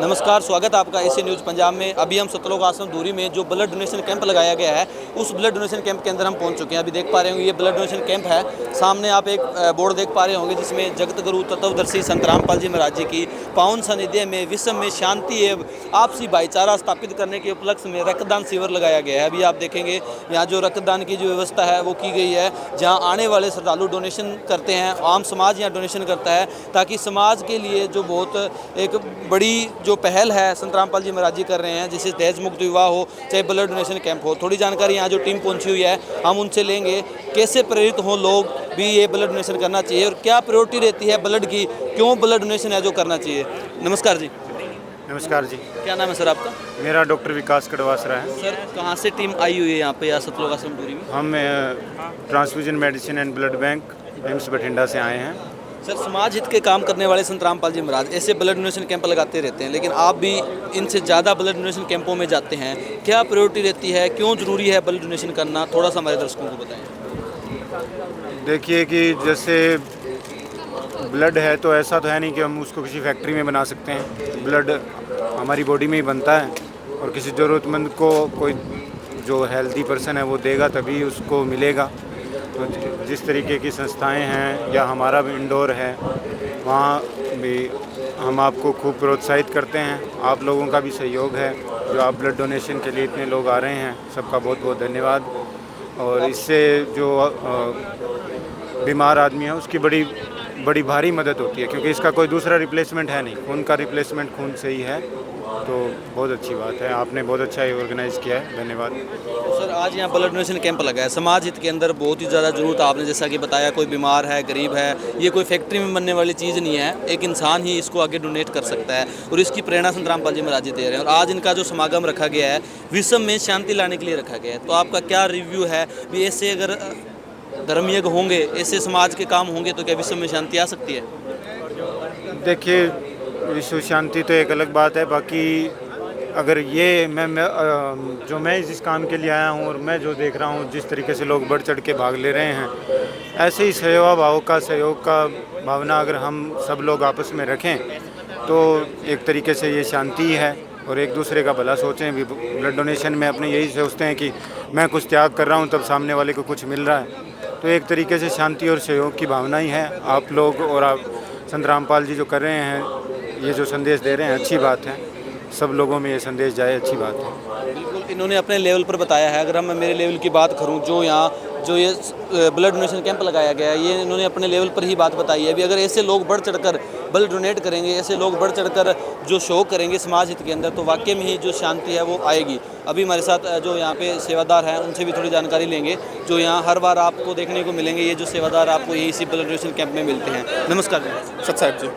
नमस्कार, स्वागत है आपका एसी न्यूज़ पंजाब में। अभी हम सतलोक आश्रम दूरी में जो ब्लड डोनेशन कैंप लगाया गया है, उस ब्लड डोनेशन कैंप के अंदर हम पहुंच चुके हैं। अभी देख पा रहे होंगे ये ब्लड डोनेशन कैंप है। सामने आप एक बोर्ड देख पा रहे होंगे जिसमें जगत गुरु तत्वदर्शी संत रामपाल जी महाराज जी की पावन सानिध्य में विश्व में शांति एवं आपसी भाईचारा स्थापित करने के उपलक्ष्य में रक्तदान शिविर लगाया गया है। अभी आप देखेंगे यहाँ जो रक्तदान की जो व्यवस्था है वो की गई है, जहाँ आने वाले श्रद्धालु डोनेशन करते हैं, आम समाज यहाँ डोनेशन करता है, ताकि समाज के लिए जो बहुत एक बड़ी जो पहल है संत रामपाल जी महाराज जी कर रहे हैं, जिससे दहेज मुक्त विवाह हो, चाहे ब्लड डोनेशन कैंप हो। थोड़ी जानकारी यहाँ जो टीम पहुंची हुई है हम उनसे लेंगे, कैसे प्रेरित हों लोग भी ये ब्लड डोनेशन करना चाहिए और क्या प्रायोरिटी रहती है ब्लड की, क्यों ब्लड डोनेशन है जो करना चाहिए। नमस्कार जी। नमस्कार जी। क्या नाम है सर आपका? मेरा डॉक्टर विकास कड़वासरा है। सर कहाँ से टीम आई हुई है यहाँ पे सतलोक आश्रम दूरी में? हम transfusion medicine and blood bank AIIMS Bathinda से आए हैं। सर समाज हित के काम करने वाले संत रामपाल जी महाराज ऐसे ब्लड डोनेशन कैंप लगाते रहते हैं, लेकिन आप भी इनसे ज़्यादा ब्लड डोनेशन कैंपों में जाते हैं। क्या प्रायोरिटी रहती है, क्यों ज़रूरी है ब्लड डोनेशन करना, थोड़ा सा हमारे दर्शकों को बताएं। देखिए कि जैसे ब्लड है तो ऐसा तो है नहीं कि हम उसको किसी फैक्ट्री में बना सकते हैं। ब्लड हमारी बॉडी में ही बनता है और किसी ज़रूरतमंद को कोई जो हेल्दी पर्सन है वो देगा तभी उसको मिलेगा। तो जिस तरीके की संस्थाएं हैं या हमारा भी इंडोर है, वहाँ भी हम आपको खूब प्रोत्साहित करते हैं। आप लोगों का भी सहयोग है, जो आप ब्लड डोनेशन के लिए इतने लोग आ रहे हैं, सबका बहुत बहुत धन्यवाद। और इससे जो बीमार आदमी है उसकी बड़ी भारी मदद होती है, क्योंकि इसका कोई दूसरा रिप्लेसमेंट है नहीं। खून का रिप्लेसमेंट खून से ही है, तो बहुत अच्छी बात है। आपने बहुत अच्छा ये ऑर्गेनाइज़ किया है, धन्यवाद। सर आज यहाँ ब्लड डोनेशन कैंप लगा है, समाज हित के अंदर बहुत ही ज़्यादा जरूरत है। आपने जैसा कि बताया, कोई बीमार है, गरीब है, ये कोई फैक्ट्री में बनने वाली चीज़ नहीं है। एक इंसान ही इसको आगे डोनेट कर सकता है और इसकी प्रेरणा संत रामपाल जी महाराज जी दे रहे हैं। और आज इनका जो समागम रखा गया है विश्व में शांति लाने के लिए रखा गया है, तो आपका क्या रिव्यू है भी ऐसे अगर धर्मयज्ञ होंगे, ऐसे समाज के काम होंगे तो क्या विश्व में शांति आ सकती है? देखिए, विश्व शांति तो एक अलग बात है। बाकी अगर ये मैं इस काम के लिए आया हूँ और मैं जो देख रहा हूँ जिस तरीके से लोग बढ़ चढ़ के भाग ले रहे हैं, ऐसे ही सहयोग का भावना अगर हम सब लोग आपस में रखें तो एक तरीके से ये शांति है और एक दूसरे का भला सोचें। ब्लड डोनेशन में अपने यही सोचते हैं कि मैं कुछ त्याग कर रहा हूँ तब सामने वाले को कुछ मिल रहा है, तो एक तरीके से शांति और सहयोग की भावना ही है। आप लोग और आप संत रामपाल जी जो कर रहे हैं, ये जो संदेश दे रहे हैं, अच्छी बात है। सब लोगों में ये संदेश जाए, अच्छी बात है। बिल्कुल, इन्होंने अपने लेवल पर बताया है। अगर मैं मेरे लेवल की बात करूं, जो ये ब्लड डोनेशन कैंप लगाया गया है, ये इन्होंने अपने लेवल पर ही बात बताई है। अभी अगर ऐसे लोग बढ़ चढ़कर ब्लड डोनेट करेंगे, ऐसे लोग बढ़ चढ़कर जो शो करेंगे समाज हित के अंदर, तो वाकई में ही जो शांति है वो आएगी। अभी हमारे साथ जो यहाँ पे सेवादार हैं उनसे भी थोड़ी जानकारी लेंगे, जो यहाँ हर बार आपको देखने को मिलेंगे। ये जो सेवादार आपको यही इसी ब्लड डोनेशन कैंप में मिलते हैं। नमस्कार जी। सत साहब जी।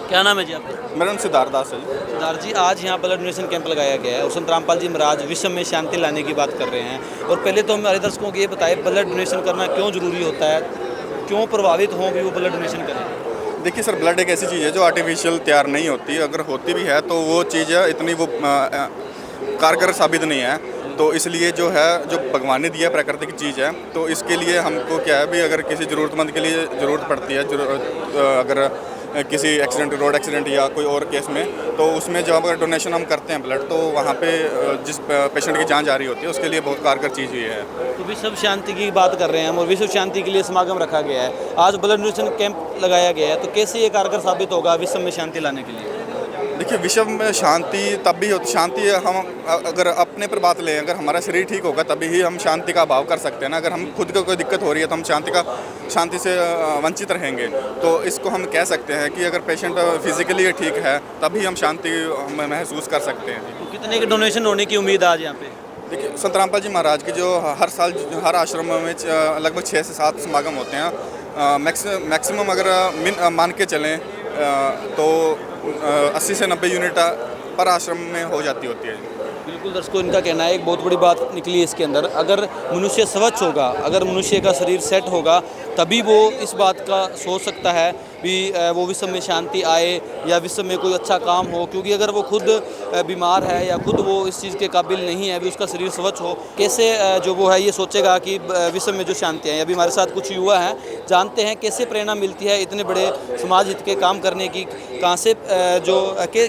क्या नाम है जी आपका? मेरा नाम सिद्धार्थ दास है जी। सिद्धार्थ जी, आज यहाँ ब्लड डोनेशन कैंप लगाया गया है और संत रामपाल जी महाराज विश्व में शांति लाने की बात कर रहे हैं। और पहले तो हमारे दर्शकों को ये बताए ब्लड डोनेशन करना क्यों ज़रूरी होता है, क्यों प्रभावित हों भी वो ब्लड डोनेशन करें। देखिए सर, ब्लड एक ऐसी चीज़ है जो आर्टिफिशियल तैयार नहीं होती। अगर होती भी है तो वो चीज़ इतनी वो कारगर साबित नहीं है। तो इसलिए जो है, जो भगवान ने दिया प्राकृतिक चीज़ है, तो इसके लिए हमको क्या है भी, अगर किसी ज़रूरतमंद के लिए ज़रूरत पड़ती है, अगर किसी एक्सीडेंट, रोड एक्सीडेंट या कोई और केस में, तो उसमें जब अगर डोनेशन हम करते हैं ब्लड, तो वहाँ पे जिस पेशेंट की जान जा रही होती है उसके लिए बहुत कारगर चीज़ ये है। तो विश्व शांति की बात कर रहे हैं हम और विश्व शांति के लिए समागम रखा गया है, आज ब्लड डोनेशन कैंप लगाया गया है, तो कैसे ये कारगर साबित होगा विश्व में शांति लाने के लिए? देखिए, विश्व में शांति तब भी होती, शांति हम अगर अपने पर बात लें, अगर हमारा शरीर ठीक होगा तभी ही हम शांति का अभाव कर सकते हैं ना। अगर हम खुद को कोई दिक्कत हो रही है तो हम शांति से वंचित रहेंगे। तो इसको हम कह सकते हैं कि अगर पेशेंट फिजिकली ठीक है तभी हम शांति महसूस कर सकते हैं। तो कितने के डोनेशन होने की उम्मीद आज यहाँ पे? देखिए, संत रामपाल जी महाराज के जो हर साल हर आश्रम में लगभग 6 से 7 समागम होते हैं। मैक्सिमम अगर मान के चलें तो 80 से 90 यूनिट पर आश्रम में हो जाती होती है। बिल्कुल दर्शकों, इनका कहना है एक बहुत बड़ी बात निकली इसके अंदर, अगर मनुष्य स्वच्छ होगा, अगर मनुष्य का शरीर सेट होगा, तभी वो इस बात का सोच सकता है भी वो विश्व में शांति आए या विश्व में कोई अच्छा काम हो, क्योंकि अगर वो खुद बीमार है या खुद वो इस चीज़ के काबिल नहीं है भी उसका शरीर स्वच्छ हो, कैसे जो वो है ये सोचेगा कि विश्व में जो शांति है। अभी हमारे साथ कुछ युवा हैं, जानते हैं कैसे प्रेरणा मिलती है इतने बड़े समाज हित के काम करने की, कहाँ से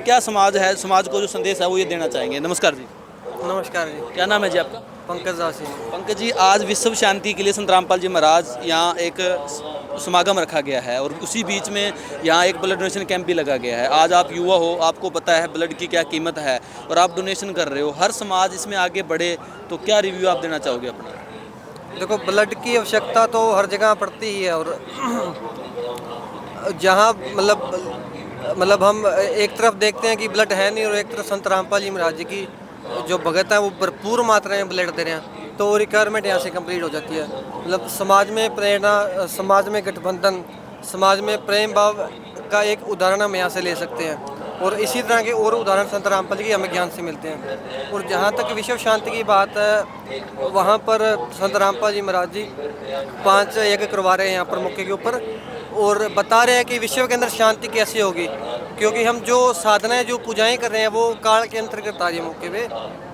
क्या समाज है, समाज को जो संदेश है वो ये देना चाहेंगे। नमस्कार जी। नमस्कार जी। क्या नाम है जी आपका? पंकज दास जी। पंकज जी, आज विश्व शांति के लिए संत रामपाल जी महाराज यहाँ एक समागम रखा गया है और उसी बीच में यहाँ एक ब्लड डोनेशन कैंप भी लगा गया है। आज आप युवा हो, आपको पता है ब्लड की क्या कीमत है और आप डोनेशन कर रहे हो, हर समाज इसमें आगे बढ़े, तो क्या रिव्यू आप देना चाहोगे अपना? देखो, ब्लड की आवश्यकता तो हर जगह पड़ती ही है और जहाँ मतलब हम एक तरफ देखते हैं कि ब्लड है नहीं और एक तरफ संत रामपाल जी महाराज जी की जो भगत है वो भरपूर मात्रा में ब्लड दे रहे हैं, तो रिक्वायरमेंट यहाँ से कंप्लीट हो जाती है। मतलब समाज में प्रेरणा, समाज में गठबंधन, समाज में प्रेम भाव का एक उदाहरण हम यहाँ से ले सकते हैं और इसी तरह के और उदाहरण संत रामपाल जी के हमें ज्ञान से मिलते हैं। और जहाँ तक विश्व शांति की बात है, वहाँ पर संत रामपाल जी महाराज जी 5 यज्ञ करवा रहे हैं यहाँ पर मौके के ऊपर और बता रहे हैं कि विश्व के अंदर शांति कैसे होगी, क्योंकि हम जो साधनाएं जो पूजाएं कर रहे हैं वो काल के अंतर्गत आ रही है मौके पे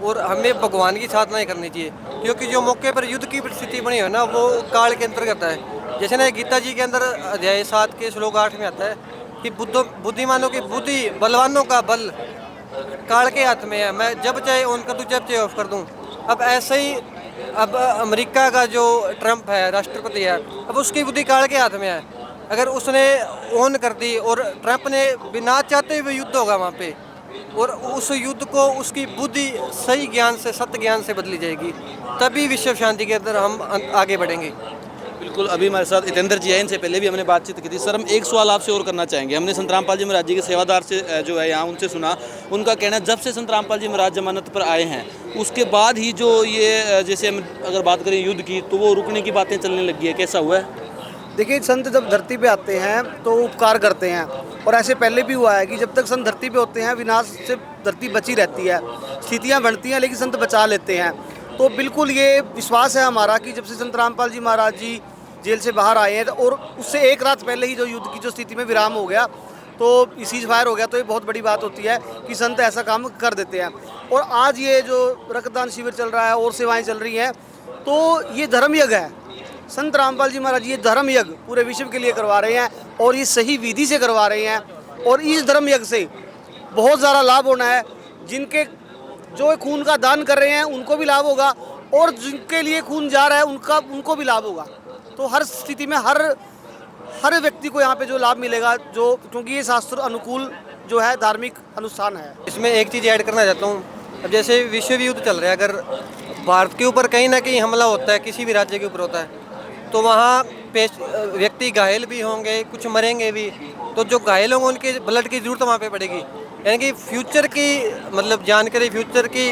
और हमें भगवान की साधनाएं करनी चाहिए, क्योंकि जो मौके पर युद्ध की परिस्थिति बनी है ना वो काल के अंतर्गत है। जैसे ना गीता जी के अंदर अध्याय 7 के श्लोक 8 में आता है कि बुद्धिमानों की बुद्धि, बलवानों का बल काल के हाथ में है, मैं जब चाहे ऑन कर दूँ जब चाहे ऑफ कर दूँ। अब ऐसे ही अब अमेरिका का जो ट्रंप है राष्ट्रपति है, अब उसकी बुद्धि काल के हाथ में है। अगर उसने ऑन कर दी और ट्रंप ने बिना चाहते हुए युद्ध होगा वहाँ पे और उस युद्ध को उसकी बुद्धि सही ज्ञान से, सत्य ज्ञान से बदली जाएगी, तभी विश्व शांति के अंदर हम आगे बढ़ेंगे। बिल्कुल। अभी हमारे साथ हितेंद्र जी हैं, इनसे पहले भी हमने बातचीत की थी। सर, हम एक सवाल आपसे और करना चाहेंगे। हमने संत रामपाल जी महाराज जी के सेवादार से जो है यहाँ उनसे सुना, उनका कहना है जब से संत रामपाल जी महाराज जमानत पर आए हैं उसके बाद ही जो ये जैसे हम अगर बात करें युद्ध की तो वो रुकने की बातें चलने लगी है, कैसा हुआ है? देखिए, संत जब धरती पे आते हैं तो उपकार करते हैं और ऐसे पहले भी हुआ है कि जब तक संत धरती पे होते हैं विनाश से धरती बची रहती है, स्थितियाँ बनती हैं लेकिन संत बचा लेते हैं। तो बिल्कुल ये विश्वास है हमारा कि जब से संत रामपाल जी महाराज जी जेल से बाहर आए हैं और उससे एक रात पहले ही जो युद्ध की जो स्थिति में विराम हो गया, तो सीज फायर हो गया, तो ये बहुत बड़ी बात होती है कि संत ऐसा काम कर देते हैं। और आज ये जो रक्तदान शिविर चल रहा है और सेवाएँ चल रही हैं, तो ये धर्म यज्ञ है। संत रामपाल जी महाराज ये धर्म यज्ञ पूरे विश्व के लिए करवा रहे हैं और ये सही विधि से करवा रहे हैं और इस धर्म यज्ञ से बहुत ज़्यादा लाभ होना है। जिनके जो खून का दान कर रहे हैं उनको भी लाभ होगा और जिनके लिए खून जा रहा है उनको भी लाभ होगा। तो हर स्थिति में हर व्यक्ति को यहाँ पे जो लाभ मिलेगा, जो क्योंकि ये शास्त्र अनुकूल जो है धार्मिक अनुष्ठान है। इसमें एक चीज़ ऐड करना चाहता हूँ। अब जैसे विश्व युद्ध चल रहा है, अगर भारत के ऊपर कहीं ना कहीं हमला होता है, किसी भी राज्य के ऊपर होता है, तो वहाँ व्यक्ति घायल भी होंगे, कुछ मरेंगे भी, तो जो घायल होंगे उनके ब्लड की ज़रूरत वहाँ पे पड़ेगी। यानी कि फ्यूचर की मतलब जानकारी, फ्यूचर की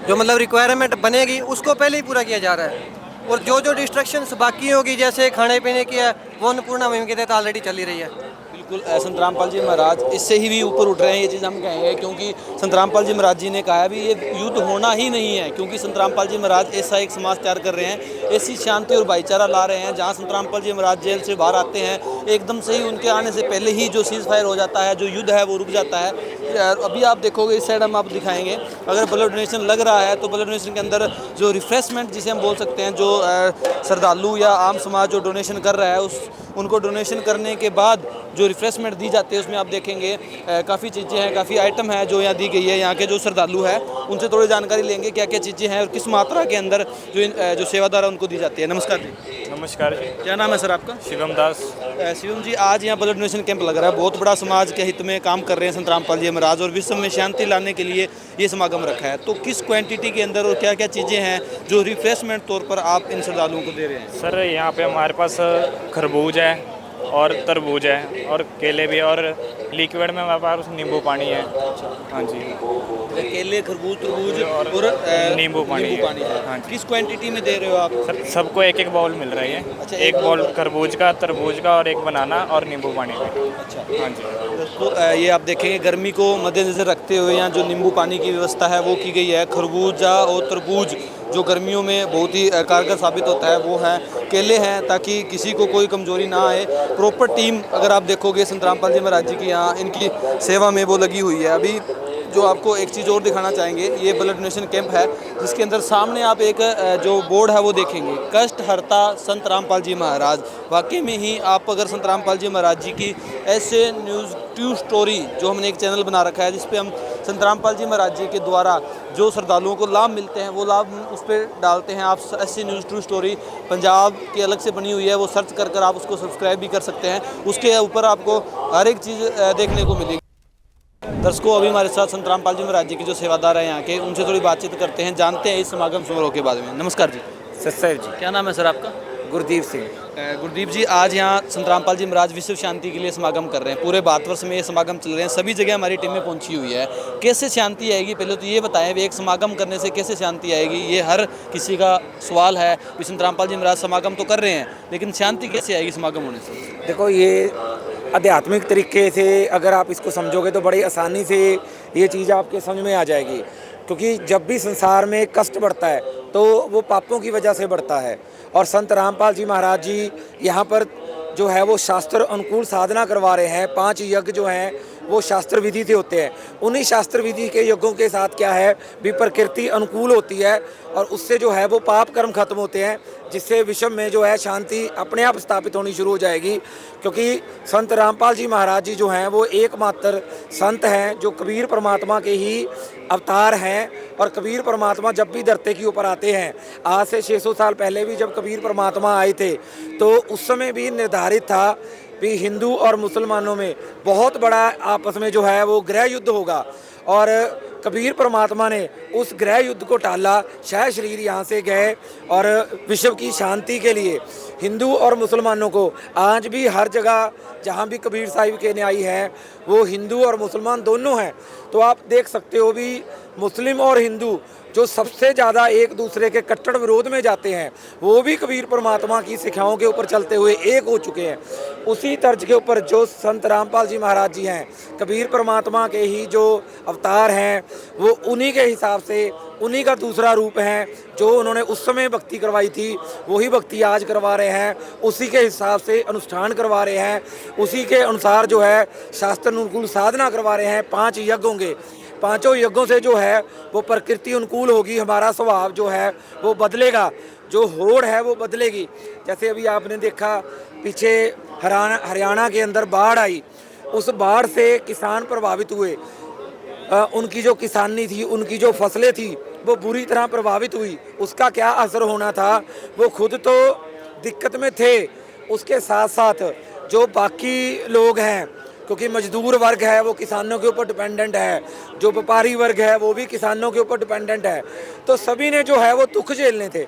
जो मतलब रिक्वायरमेंट बनेगी उसको पहले ही पूरा किया जा रहा है। और जो जो डिस्ट्रक्शंस बाकी होगी जैसे खाने पीने की है वो अन्नपूर्णा मुहिम के तहत ऑलरेडी चली रही है। बिल्कुल, संत रामपाल जी महाराज इससे ही भी ऊपर उठ रहे हैं, ये चीज़ हम कहेंगे, क्योंकि संत रामपाल जी महाराज जी ने कहा भी ये युद्ध होना ही नहीं है, क्योंकि संत रामपाल जी महाराज ऐसा एक समाज तैयार कर रहे हैं, ऐसी शांति और भाईचारा ला रहे हैं। जहाँ संत रामपाल जी महाराज जेल से बाहर आते हैं एकदम से ही उनके आने से पहले ही जो सीज फायर हो जाता है, जो युद्ध है वो रुक जाता है। अभी आप देखोगे इस साइड हम आप दिखाएंगे, अगर ब्लड डोनेशन लग रहा है तो ब्लड डोनेशन के अंदर जो रिफ्रेशमेंट जिसे हम बोल सकते हैं, जो श्रद्धालु या आम समाज जो डोनेशन कर रहा है उनको डोनेशन करने के बाद जो रिफ्रेशमेंट दी जाती है उसमें आप देखेंगे काफ़ी चीज़ें हैं, काफ़ी आइटम है जो यहाँ दी गई है। यहाँ के जो श्रद्धालु है उनसे थोड़ी जानकारी लेंगे क्या क्या चीज़ें हैं और किस मात्रा के अंदर जो सेवादार है उनको दी जाती है। नमस्कार जी। नमस्कार जी। क्या नाम है सर आपका? शिवम दास। शिवम जी, आज यहाँ ब्लड डोनेशन कैंप लग रहा है, बहुत बड़ा समाज के हित में काम कर रहे हैं संत रामपाल जी महाराज और विश्व में शांति लाने के लिए ये समागम रखा है, तो किस क्वांटिटी के अंदर और क्या क्या चीज़ें हैं जो रिफ्रेशमेंट तौर पर आप इन श्रद्धालुओं को दे रहे हैं? सर, यहाँ पे हमारे पास खरबूज है और तरबूज है और केले भी और लिक्विड में हमारे पास नींबू पानी है। हाँ जी, केले, खरबूज, तरबूज और नींबू पानी है। हाँ जी। किस क्वांटिटी में दे रहे हो आप? सर सबको एक एक बाउल मिल रहा है अच्छा, ये, एक बाउल खरबूज का, तरबूज का और एक बनाना और नींबू पानी का। अच्छा, हाँ जी। तो ये आप देखेंगे गर्मी को मद्देनज़र रखते हुए यहाँ जो नींबू पानी की व्यवस्था है वो की गई है। खरबूजा और तरबूज जो गर्मियों में बहुत ही कारगर साबित होता है वो है। केले हैं ताकि किसी को कोई कमजोरी ना आए। प्रॉपर टीम अगर आप देखोगे संत रामपाल जी महाराज जी की यहाँ इनकी सेवा में वो लगी हुई है। अभी जो आपको एक चीज़ और दिखाना चाहेंगे, ये ब्लड डोनेशन कैंप है जिसके अंदर सामने आप एक जो बोर्ड है वो देखेंगे, कष्ट हरता संत रामपाल जी महाराज। वाकई में ही आप अगर संत रामपाल जी महाराज जी की ऐसे न्यूज़ ट्रू स्टोरी जो हमने एक चैनल बना रखा है जिस पे हम संत रामपाल जी महाराज जी के द्वारा जो श्रद्धालुओं को लाभ मिलते हैं वो लाभ उस पर डालते हैं। आप ऐसी न्यूज़ ट्रू स्टोरी पंजाब की अलग से बनी हुई है, वो सर्च कर आप उसको सब्सक्राइब भी कर सकते हैं। उसके ऊपर आपको हर एक चीज़ देखने को मिलेगी। दर्शकों, अभी हमारे साथ संत रामपाल जी महाराज जी के जो सेवादार हैं यहाँ के, उनसे थोड़ी बातचीत करते हैं, जानते हैं इस समागम समारोह के बारे में। नमस्कार जी। सर जी, क्या नाम है सर आपका? गुरदीप सिंह। गुरदीप जी, आज यहाँ संत रामपाल जी महाराज विश्व शांति के लिए समागम कर रहे हैं। पूरे भारतवर्ष में ये समागम चल रहे हैं, सभी जगह हमारी टीमें पहुँची हुई है। कैसे शांति आएगी, पहले तो ये बताएं, एक समागम करने से कैसे शांति आएगी? ये हर किसी का सवाल है कि संत रामपाल जी महाराज समागम तो कर रहे हैं लेकिन शांति कैसे आएगी समागम होने से? देखो, ये आध्यात्मिक तरीके से अगर आप इसको समझोगे तो बड़ी आसानी से ये चीज़ आपके समझ में आ जाएगी। क्योंकि जब भी संसार में कष्ट बढ़ता है तो वो पापों की वजह से बढ़ता है। और संत रामपाल जी महाराज जी यहाँ पर जो है वो शास्त्र अनुकूल साधना करवा रहे हैं। 5 यज्ञ जो हैं वो शास्त्र विधि से होते हैं। उन्हीं शास्त्र विधि के यज्ञों के साथ क्या है भी प्रकृति अनुकूल होती है और उससे जो है वो पाप कर्म खत्म होते हैं, जिससे विश्व में जो है शांति अपने आप स्थापित होनी शुरू हो जाएगी। क्योंकि संत रामपाल जी महाराज जी जो हैं वो एकमात्र संत हैं जो कबीर परमात्मा के ही अवतार हैं। और कबीर परमात्मा जब भी धरती के ऊपर आते हैं, आज से 600 साल पहले भी जब कबीर परमात्मा आए थे तो उस समय भी निर्धारित था भी हिंदू और मुसलमानों में बहुत बड़ा आपस में जो है वो गृह युद्ध होगा। और कबीर परमात्मा ने उस गृह युद्ध को टाला, शाह शरीर यहाँ से गए और विश्व की शांति के लिए हिंदू और मुसलमानों को आज भी हर जगह जहाँ भी कबीर साहिब के न्यायी हैं वो हिंदू और मुसलमान दोनों हैं। तो आप देख सकते हो भी मुस्लिम और हिंदू जो सबसे ज़्यादा एक दूसरे के कट्टर विरोध में जाते हैं वो भी कबीर परमात्मा की शिक्षाओं के ऊपर चलते हुए एक हो चुके हैं। उसी तर्ज के ऊपर जो संत रामपाल जी महाराज जी हैं, कबीर परमात्मा के ही जो अवतार हैं, वो उन्हीं के हिसाब से उन्हीं का दूसरा रूप है। जो उन्होंने उस समय भक्ति करवाई थी वही भक्ति आज करवा रहे हैं, उसी के हिसाब से अनुष्ठान करवा रहे हैं, उसी के अनुसार जो है शास्त्र अनुकूल साधना करवा रहे हैं। 5 यज्ञ होंगे, 5 यज्ञों से जो है वो प्रकृति अनुकूल होगी, हमारा स्वभाव जो है वो बदलेगा, जो होड़ है वो बदलेगी। जैसे अभी आपने देखा पीछे हरियाणा के अंदर बाढ़ आई, उस बाढ़ से किसान प्रभावित हुए। उनकी जो किसानी थी, उनकी जो फसलें थी वो बुरी तरह प्रभावित हुई। उसका क्या असर होना था, वो खुद तो दिक्कत में थे, उसके साथ साथ जो बाकी लोग हैं, क्योंकि मजदूर वर्ग है वो किसानों के ऊपर डिपेंडेंट है, जो व्यापारी वर्ग है वो भी किसानों के ऊपर डिपेंडेंट है, तो सभी ने जो है वो दुख झेलने थे।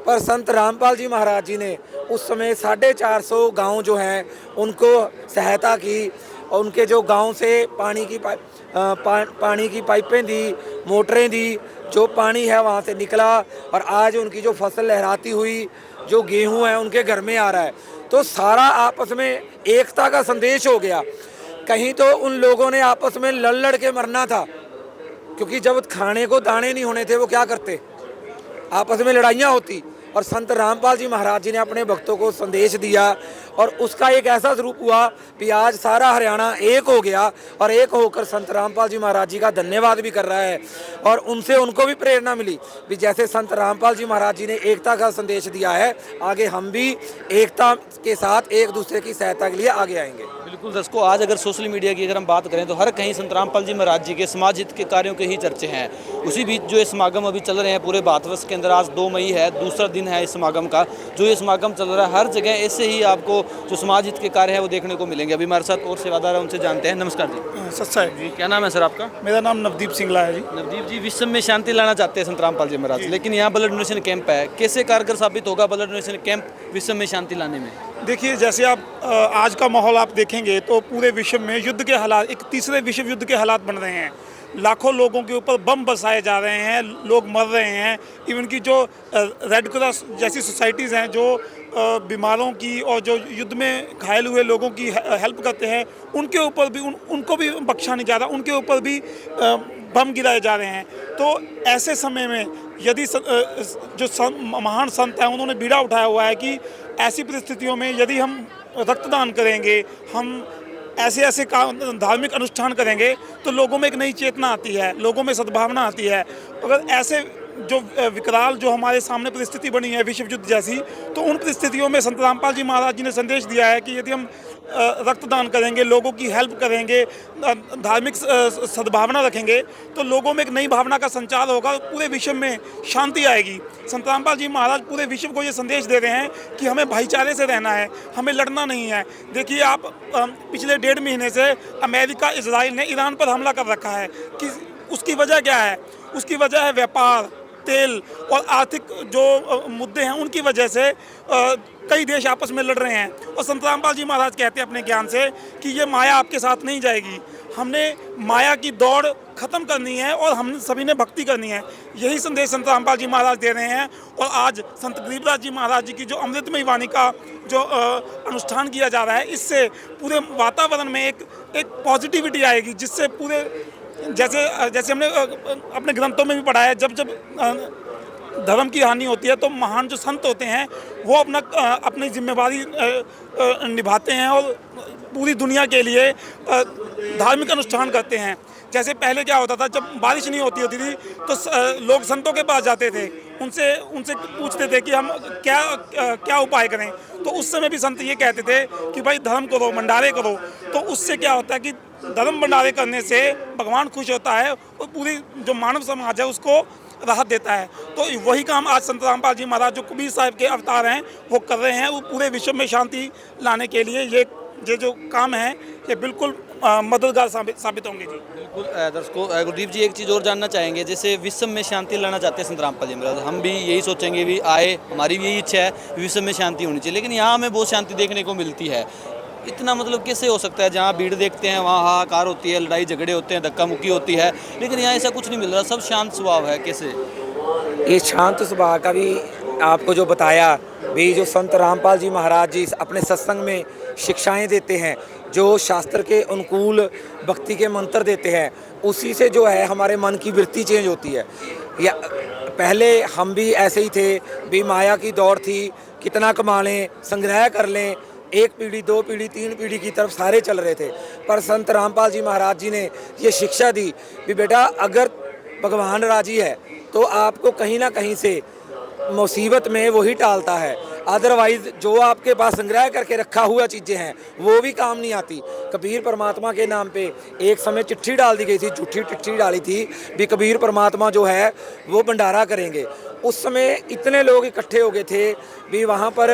पर संत रामपाल जी महाराज जी ने उस समय 450 गांव जो हैं उनको सहायता की और उनके जो गांव से पानी की पाइपें दी, मोटरें दी, जो पानी है वहाँ से निकला और आज उनकी जो फसल लहराती हुई जो गेहूँ है उनके घर में आ रहा है। तो सारा आपस में एकता का संदेश हो गया। कहीं तो उन लोगों ने आपस में लड़ के मरना था, क्योंकि जब खाने को दाने नहीं होने थे वो क्या करते, आपस में लड़ाइयाँ होती। और संत रामपाल जी महाराज जी ने अपने भक्तों को संदेश दिया और उसका एक ऐसा स्वरूप हुआ कि आज सारा हरियाणा एक हो गया और एक होकर संत रामपाल जी महाराज जी का धन्यवाद भी कर रहा है। और उनसे उनको भी प्रेरणा मिली भी जैसे संत रामपाल जी महाराज जी ने एकता का संदेश दिया है, आगे हम भी एकता के साथ एक दूसरे की सहायता के लिए आगे आएंगे। बिल्कुल दर्शकों, आज अगर सोशल मीडिया की अगर हम बात करें तो हर कहीं संत रामपाल जी महाराज जी के समाज हित के कार्यों के ही चर्चे हैं। उसी बीच जो ये समागम अभी चल रहे हैं पूरे भारतवर्ष के अंदर, आज 2 मई है, दूसरा दिन है इस समागम का। जो ये समागम चल रहा है हर जगह ऐसे ही आपको जो समाज हित के कार्य है वो देखने को मिलेंगे। अभी हमारे साथ और सेवादार है, उनसे जानते हैं। नमस्कार जी। सच साहब जी। क्या नाम है सर आपका? मेरा नाम नवदीप सिंगला है जी। नवदीप जी, विश्व में शांति लाना चाहते हैं संत रामपाल जी महाराज, लेकिन यहाँ ब्लड डोनेशन कैंप है, कैसे कारगर साबित होगा ब्लड डोनेशन कैंप विश्व में शांति लाने में? देखिए, जैसे आप आज का माहौल आप देखेंगे तो पूरे विश्व में युद्ध के हालात, एक तीसरे विश्व युद्ध के हालात बन रहे हैं। लाखों लोगों के ऊपर बम बरसाए जा रहे हैं, लोग मर रहे हैं। इवन की जो रेड क्रॉस जैसी सोसाइटीज़ हैं जो बीमारों की और जो युद्ध में घायल हुए लोगों की हेल्प करते हैं, उनके ऊपर भी उनको भी बख्शा नहीं जा रहा, उनके ऊपर भी बम गिराए जा रहे हैं। तो ऐसे समय में यदि जो महान संत हैं उन्होंने बीड़ा उठाया हुआ है कि ऐसी परिस्थितियों में यदि हम रक्तदान करेंगे, हम ऐसे धार्मिक अनुष्ठान करेंगे तो लोगों में एक नई चेतना आती है, लोगों में सद्भावना आती है। अगर ऐसे जो विकराल जो हमारे सामने परिस्थिति बनी है विश्व युद्ध जैसी, तो उन परिस्थितियों में संत रामपाल जी महाराज जी ने संदेश दिया है कि यदि हम रक्तदान करेंगे, लोगों की हेल्प करेंगे, धार्मिक सद्भावना रखेंगे, तो लोगों में एक नई भावना का संचार होगा, पूरे विश्व में शांति आएगी। संत रामपाल जी महाराज पूरे विश्व को ये संदेश दे रहे हैं कि हमें भाईचारे से रहना है, हमें लड़ना नहीं है। देखिए, आप पिछले 1.5 महीने से अमेरिका, इजराइल ने ईरान पर हमला कर रखा है कि उसकी वजह क्या है? उसकी वजह है व्यापार, तेल और आर्थिक जो मुद्दे हैं, उनकी वजह से कई देश आपस में लड़ रहे हैं। और संत रामपाल जी महाराज कहते हैं अपने ज्ञान से कि ये माया आपके साथ नहीं जाएगी, हमने माया की दौड़ ख़त्म करनी है और हम सभी ने भक्ति करनी है। यही संदेश संत रामपाल जी महाराज दे रहे हैं। और आज संत गरीबदास जी महाराज जी की जो अमृतमयी वाणी का जो अनुष्ठान किया जा रहा है, इससे पूरे वातावरण में एक पॉजिटिविटी आएगी, जिससे पूरे जैसे हमने अपने ग्रंथों में भी पढ़ा है, जब धर्म की हानि होती है तो महान जो संत होते हैं वो अपनी जिम्मेवारी निभाते हैं और पूरी दुनिया के लिए धार्मिक अनुष्ठान करते हैं। जैसे पहले क्या होता था, जब बारिश नहीं होती थी तो लोग संतों के पास जाते थे, उनसे पूछते थे कि हम क्या उपाय करें। तो उस समय भी संत ये कहते थे कि भाई धर्म करो, भंडारे करो। तो उससे क्या होता है कि धर्म भंडारे करने से भगवान खुश होता है और पूरी जो मानव समाज है उसको राहत देता है। तो वही काम आज संत रामपाल जी महाराज जो कबीर साहब के अवतार हैं वो कर रहे हैं। वो पूरे विश्व में शांति लाने के लिए ये जो काम है ये बिल्कुल मददगार साबित होंगे जी। बिल्कुल दर्शकों, गुरदीप जी एक चीज़ और जानना चाहेंगे, जैसे विश्व में शांति लाना चाहते हैं संत रामपाल जी महाराज, हम भी यही सोचेंगे भी आए, हमारी भी यही इच्छा है विश्व में शांति होनी चाहिए, लेकिन यहाँ हमें बहुत शांति देखने को मिलती है। इतना मतलब कैसे हो सकता है? जहाँ भीड़ देखते हैं वहाँ हाहाकार होती है, लड़ाई झगड़े होते हैं, धक्का मुक्की होती है, लेकिन यहाँ ऐसा कुछ नहीं मिल रहा, सब शांत स्वभाव है। कैसे? ये शांत स्वभाव का भी आपको जो बताया भी, जो संत रामपाल जी महाराज जी अपने सत्संग में शिक्षाएं देते हैं, जो शास्त्र के अनुकूल भक्ति के मंत्र देते हैं, उसी से जो है हमारे मन की वृत्ति चेंज होती है। या पहले हम भी ऐसे ही थे भी, माया की दौड़ थी, कितना कमा लें, संग्रह कर लें, 1 पीढ़ी 2 पीढ़ी 3 पीढ़ी की तरफ सारे चल रहे थे। पर संत रामपाल जी महाराज जी ने ये शिक्षा दी कि बेटा, अगर भगवान राजी है तो आपको कहीं ना कहीं से मुसीबत में वही टालता है, अदरवाइज जो आपके पास संग्रह करके रखा हुआ चीज़ें हैं वो भी काम नहीं आती। कबीर परमात्मा के नाम पे एक समय चिट्ठी डाल दी गई थी, झूठी चिट्ठी डाली थी भी कबीर परमात्मा जो है वो भंडारा करेंगे। उस समय इतने लोग इकट्ठे हो गए थे भी वहाँ पर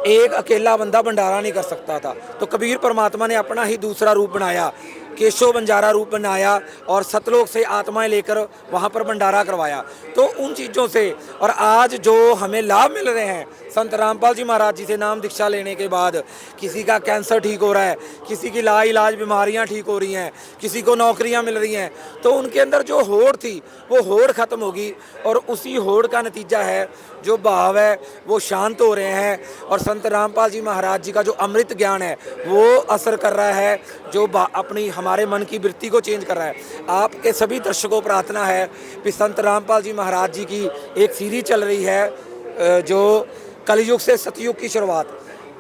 एक अकेला बंदा भंडारा नहीं कर सकता था। तो कबीर परमात्मा ने अपना ही दूसरा रूप बनाया, केशव बंजारा रूप बनाया और सतलोक से आत्माएं लेकर वहाँ पर भंडारा करवाया। तो उन चीज़ों से और आज जो हमें लाभ मिल रहे हैं संत रामपाल जी महाराज जी से नाम दीक्षा लेने के बाद, किसी का कैंसर ठीक हो रहा है, किसी की लाइलाज बीमारियां ठीक हो रही हैं, किसी को नौकरियां मिल रही हैं, तो उनके अंदर जो होड़ थी वो होड़ ख़त्म होगी और उसी होड़ का नतीजा है जो भाव है वो शांत हो रहे हैं। और संत रामपाल जी महाराज जी का जो अमृत ज्ञान है वो असर कर रहा है, जो अपनी हमारे मन की वृत्ति को चेंज कर रहा है। आपके सभी दर्शकों को प्रार्थना है कि संत रामपाल जी महाराज जी की एक सीरीज चल रही है जो कलयुग से सतयुग की शुरुआत,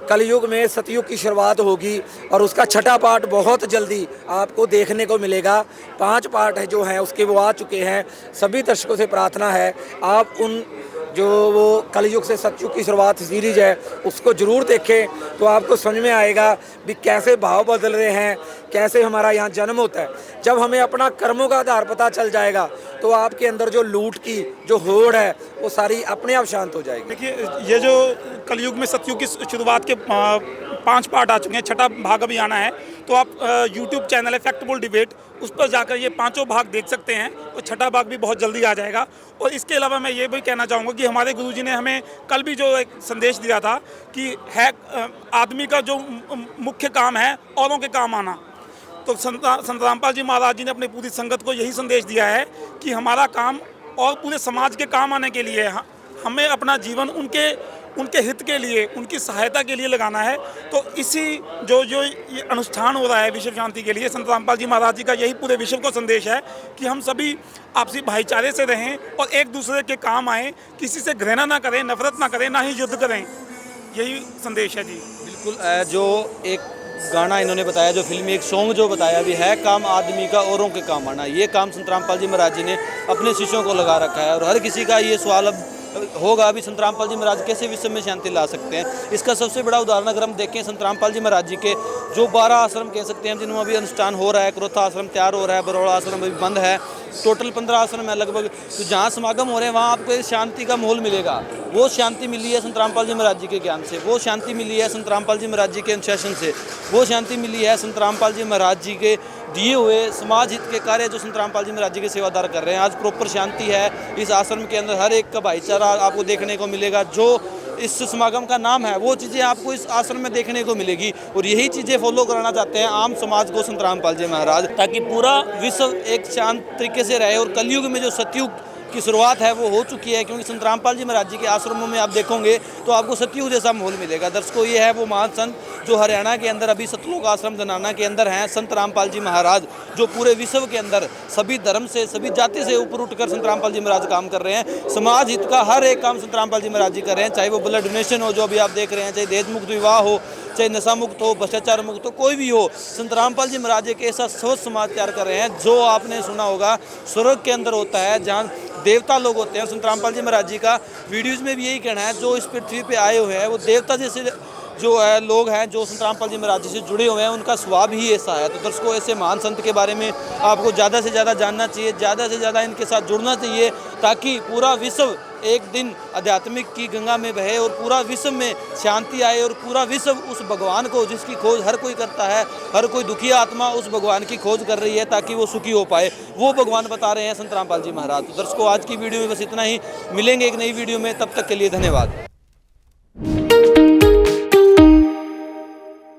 कलयुग में सतयुग की शुरुआत होगी और उसका 6ठा पार्ट बहुत जल्दी आपको देखने को मिलेगा। 5 पार्ट है जो हैं उसके वो आ चुके हैं। सभी दर्शकों से प्रार्थना है आप उन जो वो कलयुग से सतयुग की शुरुआत सीरीज है उसको ज़रूर देखें, तो आपको समझ में आएगा भी कैसे भाव बदल रहे हैं, कैसे हमारा यहाँ जन्म होता है। जब हमें अपना कर्मों का आधार पता चल जाएगा तो आपके अंदर जो लूट की जो होड़ है वो सारी अपने आप शांत हो जाएगी। देखिए, ये जो कलयुग में सतयुग की शुरुआत के 5 पार्ट आ चुके हैं, 6ठा भाग अभी आना है। तो आप यूट्यूब चैनल है फैक्टफुल डिबेट, उस पर जाकर ये 5 भाग देख सकते हैं और 6ठा भाग भी बहुत जल्दी आ जाएगा। और इसके अलावा मैं ये भी कहना चाहूँगा कि हमारे गुरुजी ने हमें कल भी जो एक संदेश दिया था कि है आदमी का जो मुख्य काम है औरों के काम आना। तो संत रामपाल जी महाराज जी ने अपनी पूरी संगत को यही संदेश दिया है कि हमारा काम और पूरे समाज के काम आने के लिए हमें अपना जीवन उनके हित के लिए, उनकी सहायता के लिए लगाना है। तो इसी जो ये अनुष्ठान हो रहा है विश्व शांति के लिए, संत रामपाल जी महाराज जी का यही पूरे विश्व को संदेश है कि हम सभी आपसी भाईचारे से रहें और एक दूसरे के काम आएँ, किसी से घृणा ना करें, नफरत ना करें, ना ही युद्ध करें। यही संदेश है जी। बिल्कुल, जो एक गाना इन्होंने बताया, जो फिल्मी एक सॉन्ग जो बताया भी है, काम आदमी का औरों के काम आना, ये काम संत रामपाल जी महाराज जी ने अपने शिष्यों को लगा रखा है। और हर किसी का ये सवाल अब होगा अभी संत रामपाल जी महाराज कैसे विश्व में शांति ला सकते हैं। इसका सबसे बड़ा उदाहरण अगर हम देखें संत रामपाल जी महाराज जी के जो 12 आश्रम कह सकते हैं जिनमें अभी अनुष्ठान हो रहा है, क्रोथा आश्रम तैयार हो रहा है, बरोड़ा आश्रम अभी बंद है, टोटल 15 आश्रम है लगभग। तो जहाँ समागम हो रहे हैं वहाँ आपको एक शांति का माहौल मिलेगा। वो शांति मिली है संत रामपाल जी महाराज जी के ज्ञान से, वो शांति मिली है संत रामपाल जी महाराज जी के अनुशासन से, वो शांति मिली है संत रामपाल जी महाराज जी के दिए हुए समाज हित के कार्य जो संत रामपाल जी महाराज जी के सेवादार कर रहे हैं। आज प्रॉपर शांति है इस आश्रम के अंदर, हर एक का भाईचारा आपको देखने को मिलेगा। जो इस समागम का नाम है वो चीज़ें आपको इस आश्रम में देखने को मिलेगी और यही चीज़ें फॉलो कराना चाहते हैं आम समाज को संत रामपाल जी महाराज, ताकि पूरा विश्व एक शांत तरीके से रहे। और कलयुग में जो सतयुग की शुरुआत है वो हो चुकी है, क्योंकि संत रामपाल जी महाराज जी के आश्रमों में आप देखोगे तो आपको सतयुग जैसा माहौल मिलेगा। दर्शकों, ये है वो महान संत जो हरियाणा के अंदर अभी सतलोक आश्रम धनाना के अंदर हैं, संत रामपाल जी महाराज, जो पूरे विश्व के अंदर सभी धर्म से, सभी जाति से ऊपर उठकर संत रामपाल जी महाराज काम कर रहे हैं। समाज हित का हर एक काम संत रामपाल जी महाराज जी कर रहे हैं, चाहे वो ब्लड डोनेशन हो जो अभी आप देख रहे हैं, चाहे दहेज मुक्त विवाह हो, चाहे नशा मुक्त हो, भ्रष्टाचार मुक्त हो, कोई भी हो। संत रामपाल जी महाराज एक ऐसा स्वच्छ समाज तैयार कर रहे हैं जो आपने सुना होगा स्वर्ग के अंदर होता है, जहाँ देवता लोग होते हैं। संत रामपाल जी महाराज जी का वीडियोज़ में भी यही कहना है, जो इस पृथ्वी पे आए हुए हैं वो देवता जैसे जो है लोग हैं जो संत रामपाल जी महाराज जी से जुड़े हुए हैं, उनका स्वभाव ही ऐसा है। तो दर्शकों, ऐसे महान संत के बारे में आपको ज़्यादा से ज़्यादा जानना चाहिए, ज़्यादा से ज़्यादा इनके साथ जुड़ना चाहिए, ताकि पूरा विश्व एक दिन आध्यात्मिक की गंगा में बहे और पूरा विश्व में शांति आए और पूरा विश्व उस भगवान को, जिसकी खोज हर कोई करता है, हर कोई दुखी आत्मा उस भगवान की खोज कर रही है ताकि वो सुखी हो पाए, वो भगवान बता रहे हैं संत रामपाल जी महाराज। तो दर्शकों, आज की वीडियो में बस इतना ही, मिलेंगे एक नई वीडियो में, तब तक के लिए धन्यवाद।